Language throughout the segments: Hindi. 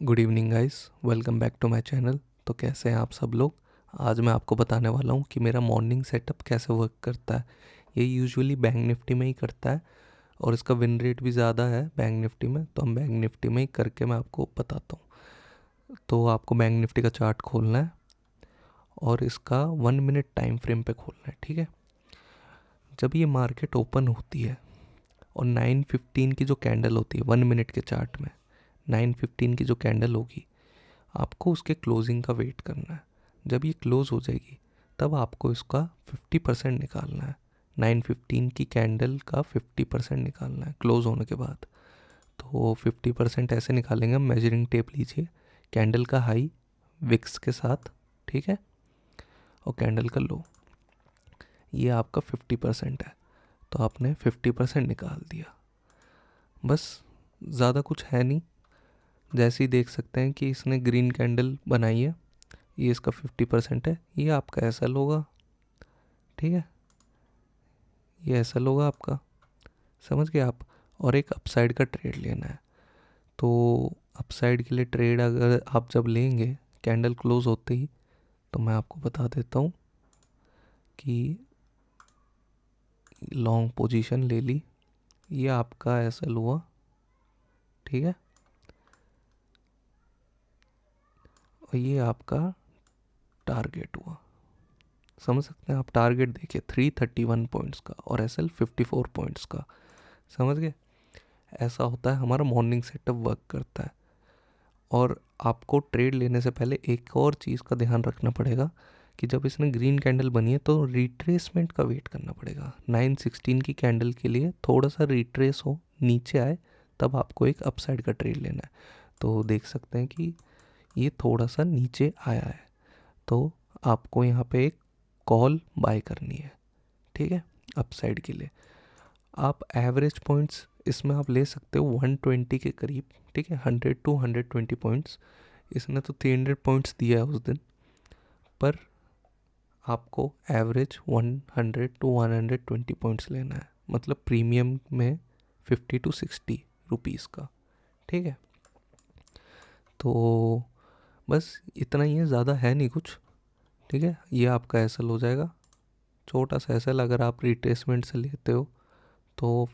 Good evening guys, welcome back to my channel. तो कैसे हैं आप सब लोग। आज मैं आपको बताने वाला हूं कि मेरा मॉर्निंग सेटअप कैसे वर्क करता है। ये यूजुअली बैंक निफ्टी में ही करता है और इसका विन रेट भी ज़्यादा है बैंक निफ्टी में, तो हम बैंक निफ्टी में ही करके मैं आपको बताता हूँ। तो आपको बैंक निफ्टी का चार्ट खोलना है और इसका 1 मिनट टाइम फ्रेम पे खोलना है, ठीक है। जब ये मार्केट ओपन होती है और 9:15 की जो कैंडल होती है 1 मिनट के चार्ट में, 9:15 की जो कैंडल होगी, आपको उसके क्लोजिंग का वेट करना है। जब ये क्लोज़ हो जाएगी तब आपको इसका 50% निकालना है। 9:15 की कैंडल का 50% निकालना है क्लोज़ होने के बाद। तो 50% ऐसे निकालेंगे हम। मेजरिंग टेप लीजिए, कैंडल का हाई विक्स के साथ, ठीक है, और कैंडल का लो, ये आपका 50% है। तो आपने 50% निकाल दिया। बस, ज़्यादा कुछ है नहीं। जैसे ही देख सकते हैं कि इसने ग्रीन कैंडल बनाई है, ये इसका 50% है। ये आपका एसएल होगा, ठीक है, ये एसएल होगा आपका, समझ गए आप। और एक अपसाइड का ट्रेड लेना है। तो अपसाइड के लिए ट्रेड अगर आप जब लेंगे कैंडल क्लोज होते ही, तो मैं आपको बता देता हूँ कि लॉन्ग पोजीशन ले ली, ये आपका एसएल हुआ, ठीक है, और ये आपका टारगेट हुआ। समझ सकते हैं आप। टारगेट देखिए 331 पॉइंट्स का और एसएल 54 पॉइंट्स का, समझ गए। ऐसा होता है हमारा मॉर्निंग सेटअप वर्क करता है। और आपको ट्रेड लेने से पहले एक और चीज़ का ध्यान रखना पड़ेगा कि जब इसने ग्रीन कैंडल बनी है तो रिट्रेसमेंट का वेट करना पड़ेगा। 9:16 की कैंडल के लिए थोड़ा सा रिट्रेस हो, नीचे आए, तब आपको एक अपसाइड का ट्रेड लेना है। तो देख सकते हैं कि ये थोड़ा सा नीचे आया है, तो आपको यहाँ पे एक कॉल बाय करनी है, ठीक है, अपसाइड के लिए। आप एवरेज पॉइंट्स इसमें आप ले सकते हो 120 के करीब, ठीक है, 100 to 120 पॉइंट्स। इसने तो 300 पॉइंट्स दिया है उस दिन, पर आपको एवरेज 100 to 120 पॉइंट्स लेना है, मतलब प्रीमियम में 50 to 60 रुपीज़ का, ठीक है। तो बस इतना ही है, ज़्यादा है नहीं कुछ, ठीक है। ये आपका एसएल हो जाएगा, छोटा सा एसएल। अगर आप रिट्रेसमेंट से लेते हो तो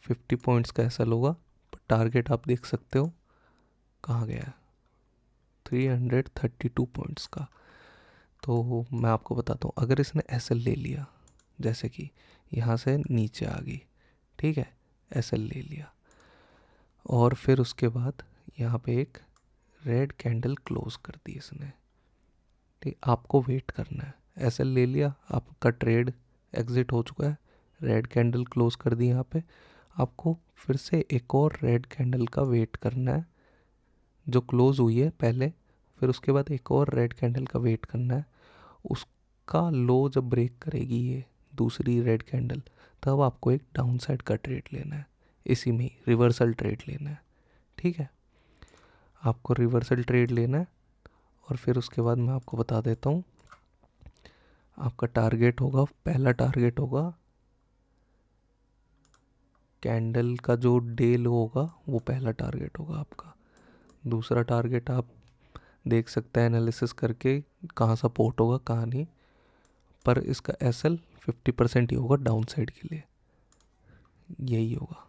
50 पॉइंट्स का एसएल होगा। पर टारगेट आप देख सकते हो कहाँ गया है, 332 पॉइंट्स का। तो मैं आपको बताता हूँ, अगर इसने एसएल ले लिया, जैसे कि यहाँ से नीचे आ गई, ठीक है, एसएल ले लिया, और फिर उसके बाद यहाँ पे एक रेड कैंडल क्लोज कर दी इसने, ठीक। आपको वेट करना है। एसएल ले लिया, आपका ट्रेड एग्जिट हो चुका है, रेड कैंडल क्लोज कर दी यहाँ पे। आपको फिर से एक और रेड कैंडल का वेट करना है जो क्लोज हुई है पहले, फिर उसके बाद एक और रेड कैंडल का वेट करना है। उसका लो जब ब्रेक करेगी ये दूसरी रेड कैंडल, तब आपको एक डाउन साइड का ट्रेड लेना है, इसी में ही रिवर्सल ट्रेड लेना है, ठीक है। आपको रिवर्सल ट्रेड लेना है और फिर उसके बाद मैं आपको बता देता हूँ। आपका टारगेट होगा, पहला टारगेट होगा कैंडल का जो डे लो होगा, वो पहला टारगेट होगा आपका। दूसरा टारगेट आप देख सकते हैं एनालिसिस करके कहाँ सपोर्ट होगा कहाँ नहीं। पर इसका एसएल 50% ही होगा डाउन साइड के लिए, यही होगा,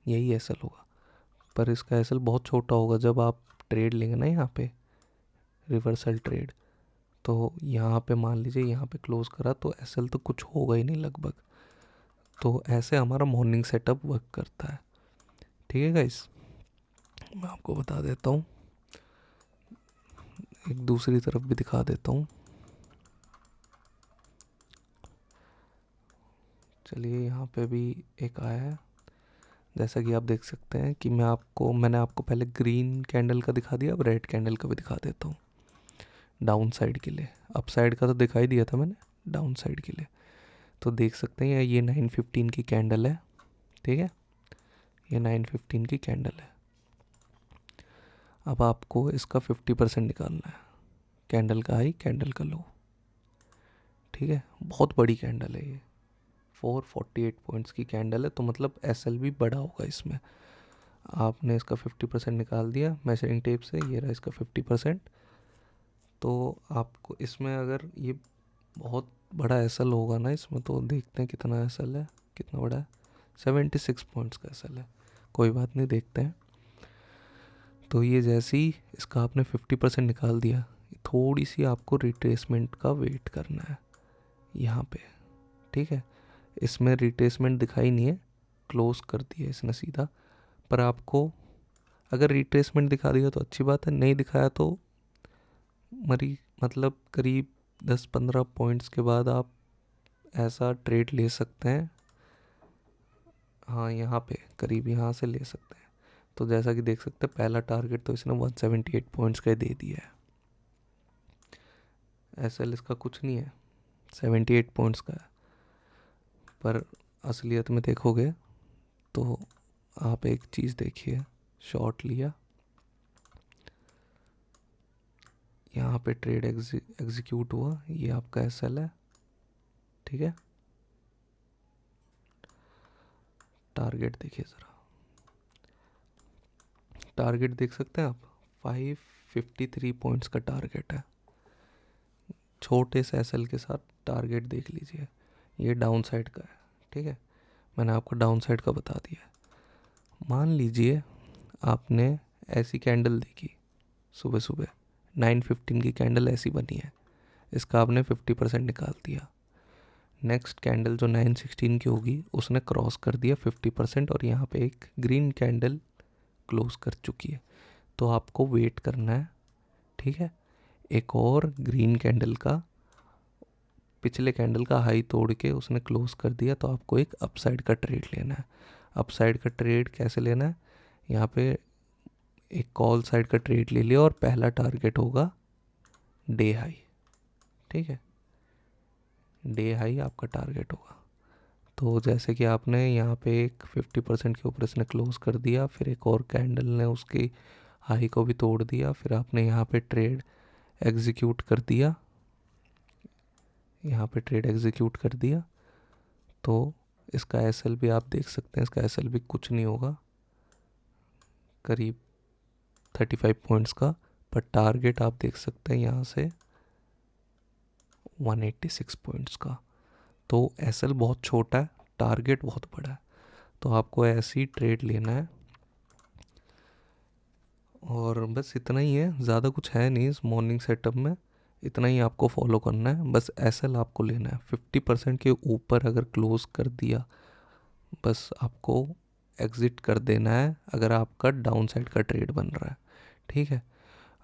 यही एसएल होगा। पर इसका एसएल बहुत छोटा होगा जब आप ट्रेड लेंगे ना यहाँ पे, रिवर्सल ट्रेड। तो यहाँ पे मान लीजिए यहाँ पे क्लोज करा तो एसएल तो कुछ होगा ही नहीं लगभग। तो ऐसे हमारा मॉर्निंग सेटअप वर्क करता है, ठीक है गाइस। मैं आपको बता देता हूँ, एक दूसरी तरफ भी दिखा देता हूँ। चलिए, यहाँ पे भी एक आया है। जैसा कि आप देख सकते हैं कि मैंने आपको पहले ग्रीन कैंडल का दिखा दिया, अब रेड कैंडल का भी दिखा देता हूँ डाउन साइड के लिए। अप साइड का तो दिखाई दिया था मैंने, डाउन साइड के लिए। तो देख सकते हैं ये 9:15 की कैंडल है, ठीक है, ये 9:15 की कैंडल है। अब आपको इसका 50% निकालना है, कैंडल का हाई कैंडल का लो, ठीक है। बहुत बड़ी कैंडल है ये, 448 पॉइंट्स की कैंडल है, तो मतलब एसएल भी बड़ा होगा इसमें। आपने इसका 50% निकाल दिया मेजरिंग टेप से, ये रहा इसका 50%। तो आपको इसमें अगर ये बहुत बड़ा एसएल होगा ना इसमें, तो देखते हैं कितना एसएल है, कितना बड़ा है, 76 पॉइंट्स का एसएल है। कोई बात नहीं, देखते हैं। तो ये जैसे ही इसका आपने 50% निकाल दिया, थोड़ी सी आपको रिट्रेसमेंट का वेट करना है यहाँ पे, ठीक है। इसमें रिट्रेसमेंट दिखाई नहीं है, क्लोज कर दिया इसने सीधा। पर आपको अगर रिट्रेसमेंट दिखा दिया तो अच्छी बात है, नहीं दिखाया तो मरी मतलब करीब 10-15 पॉइंट्स के बाद आप ऐसा ट्रेड ले सकते हैं। हाँ, यहाँ पे करीब यहाँ से ले सकते हैं। तो जैसा कि देख सकते हैं, पहला टारगेट तो इसने 178 पॉइंट्स का दे दिया है। एसएल इसका कुछ नहीं है, 78 पॉइंट्स का है। पर असलियत में देखोगे तो आप एक चीज़ देखिए, शॉर्ट लिया, यहाँ पे ट्रेड एग्जीक्यूट हुआ, ये आपका एसएल है, ठीक है। टारगेट देखिए ज़रा, टारगेट देख सकते हैं आप, 553 पॉइंट्स का टारगेट है। छोटे से एसएल के साथ टारगेट देख लीजिए, ये डाउन साइड का है, ठीक है। मैंने आपको डाउन साइड का बता दिया है। मान लीजिए आपने ऐसी कैंडल देखी सुबह सुबह, 9:15 की कैंडल ऐसी बनी है, इसका आपने 50% निकाल दिया। नेक्स्ट कैंडल जो 9:16 की होगी उसने क्रॉस कर दिया 50%, और यहाँ पे एक ग्रीन कैंडल क्लोज कर चुकी है। तो आपको वेट करना है, ठीक है। एक और ग्रीन कैंडल का, पिछले कैंडल का हाई तोड़ के उसने क्लोज कर दिया, तो आपको एक अपसाइड का ट्रेड लेना है। अपसाइड का ट्रेड कैसे लेना है, यहाँ पे एक कॉल साइड का ट्रेड ले लिया, और पहला टारगेट होगा डे हाई, ठीक है। डे हाई आपका टारगेट होगा। तो जैसे कि आपने यहाँ पे एक 50% के ऊपर इसने क्लोज कर दिया, फिर एक और कैंडल ने उसकी हाई को भी तोड़ दिया, फिर आपने यहाँ पे ट्रेड एग्जीक्यूट कर दिया, यहाँ पे ट्रेड एग्जीक्यूट कर दिया। तो इसका एसएल भी आप देख सकते हैं, इसका एसएल भी कुछ नहीं होगा, करीब 35 पॉइंट्स का। पर टारगेट आप देख सकते हैं यहाँ से 186 पॉइंट्स का। तो एसएल बहुत छोटा है, टारगेट बहुत बड़ा है। तो आपको ऐसी ट्रेड लेना है, और बस इतना ही है, ज़्यादा कुछ है नहीं इस मॉर्निंग सेटअप में। इतना ही आपको फॉलो करना है, बस एसएल आपको लेना है। 50% के ऊपर अगर क्लोज कर दिया, बस आपको एग्ज़िट कर देना है अगर आपका डाउन साइड का ट्रेड बन रहा है, ठीक है।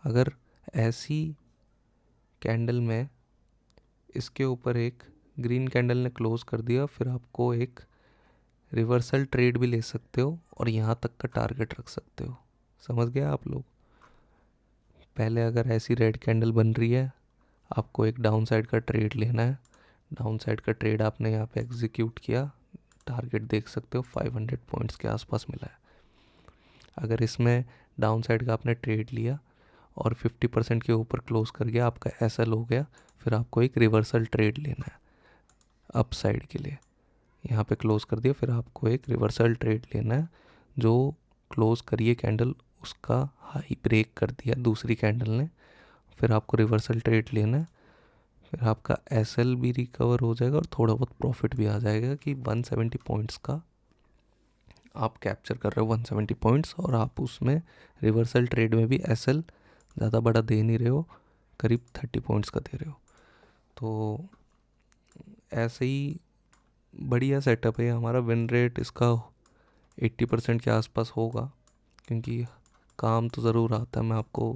अगर ऐसी कैंडल में इसके ऊपर एक ग्रीन कैंडल ने क्लोज कर दिया, फिर आपको एक रिवर्सल ट्रेड भी ले सकते हो, और यहाँ तक का टारगेट रख सकते हो। समझ गए आप लोग। पहले अगर ऐसी रेड कैंडल बन रही है, आपको एक डाउन साइड का ट्रेड लेना है। डाउन साइड का ट्रेड आपने यहाँ पे एग्जीक्यूट किया, टारगेट देख सकते हो 500 पॉइंट्स के आसपास मिला है। अगर इसमें डाउन साइड का आपने ट्रेड लिया और 50% के ऊपर क्लोज कर गया, आपका एसएल हो गया, फिर आपको एक रिवर्सल ट्रेड लेना है अप साइड के लिए। यहाँ पे क्लोज कर दिया, फिर आपको एक रिवर्सल ट्रेड लेना है, जो क्लोज करिए कैंडल उसका हाई ब्रेक कर दिया दूसरी कैंडल ने, फिर आपको रिवर्सल ट्रेड लेना है। फिर आपका एसएल भी रिकवर हो जाएगा और थोड़ा बहुत प्रॉफिट भी आ जाएगा, कि 170 पॉइंट्स का आप कैप्चर कर रहे हो, 170 पॉइंट्स, और आप उसमें रिवर्सल ट्रेड में भी एसएल ज़्यादा बड़ा दे नहीं रहे हो, करीब 30 पॉइंट्स का दे रहे हो। तो ऐसे ही बढ़िया सेटअप है हमारा। विन रेट इसका 80% के आसपास होगा, क्योंकि काम तो ज़रूर आता है। मैं आपको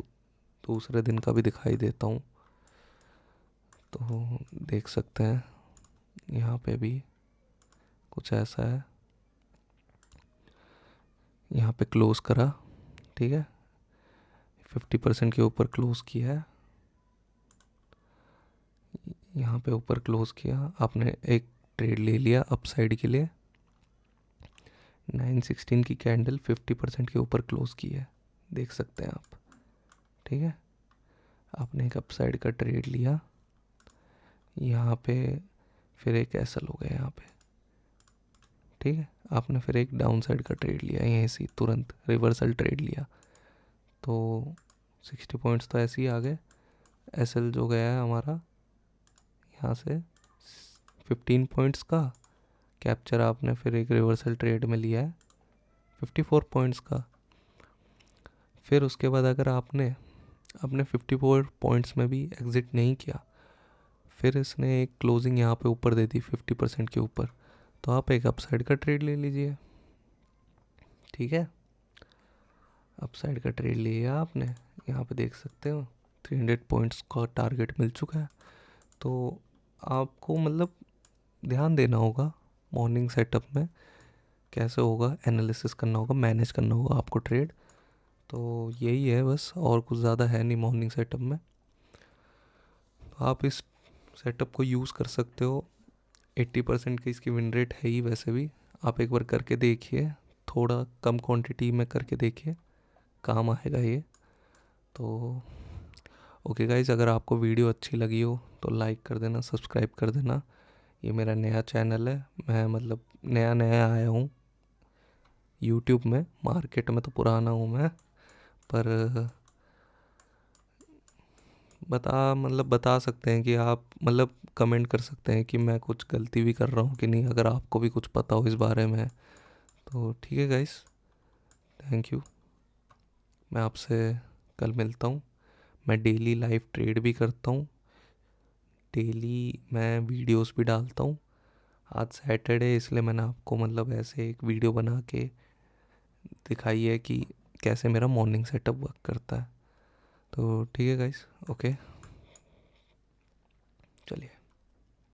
दूसरे दिन का भी दिखाई देता हूँ, तो देख सकते हैं यहाँ पे भी कुछ ऐसा है। यहाँ पे क्लोज करा, ठीक है, 50% के ऊपर क्लोज किया है, यहाँ पे ऊपर क्लोज किया, आपने एक ट्रेड ले लिया अपसाइड के लिए। 9:16 की कैंडल 50% के ऊपर क्लोज की है, देख सकते हैं आप, ठीक है। आपने एक अपसाइड का ट्रेड लिया, यहाँ पे फिर एक एसएल हो गया यहाँ पे, ठीक है, आपने फिर एक डाउन साइड का ट्रेड लिया यहीं से तुरंत रिवर्सल ट्रेड लिया, तो 60 पॉइंट्स तो ऐसे ही आ गए। एसएल जो गया है हमारा यहाँ से 15 पॉइंट्स का कैप्चर आपने फिर एक रिवर्सल ट्रेड में लिया है 54 पॉइंट्स का। फिर उसके बाद अगर आपने अपने 54 पॉइंट्स में भी एग्ज़िट नहीं किया, फिर इसने एक क्लोजिंग यहाँ पे ऊपर दे दी 50% के ऊपर, तो आप एक अपसाइड का ट्रेड ले लीजिए। ठीक है, अपसाइड का ट्रेड लिया आपने, यहाँ पे देख सकते हो 300 पॉइंट्स का टारगेट मिल चुका है। तो आपको मतलब ध्यान देना होगा मॉर्निंग सेटअप में, कैसे होगा एनालिसिस करना होगा, मैनेज करना होगा आपको ट्रेड। तो यही है बस, और कुछ ज़्यादा है नहीं मॉर्निंग सेटअप में। तो आप इस सेटअप को यूज़ कर सकते हो। 80% की इसकी विन रेट है ही वैसे भी, आप एक बार करके देखिए, थोड़ा कम क्वांटिटी में करके देखिए, काम आएगा ये। तो ओके गाइज, अगर आपको वीडियो अच्छी लगी हो तो लाइक कर देना, सब्सक्राइब कर देना। ये मेरा नया चैनल है, मैं मतलब नया नया आया हूँ यूट्यूब में, मार्केट में तो पुराना हूँ मैं, पर बता सकते हैं कि आप मतलब कमेंट कर सकते हैं कि मैं कुछ गलती भी कर रहा हूँ कि नहीं, अगर आपको भी कुछ पता हो इस बारे में। तो ठीक है गाइस, थैंक यू। मैं आपसे कल मिलता हूँ। मैं डेली लाइव ट्रेड भी करता हूँ, डेली मैं वीडियोस भी डालता हूँ। आज सैटरडे इसलिए मैंने आपको मतलब ऐसे एक वीडियो बना के दिखाई है कि कैसे मेरा मॉर्निंग सेटअप वर्क करता है। तो ठीक है गाइस, ओके, चलिए।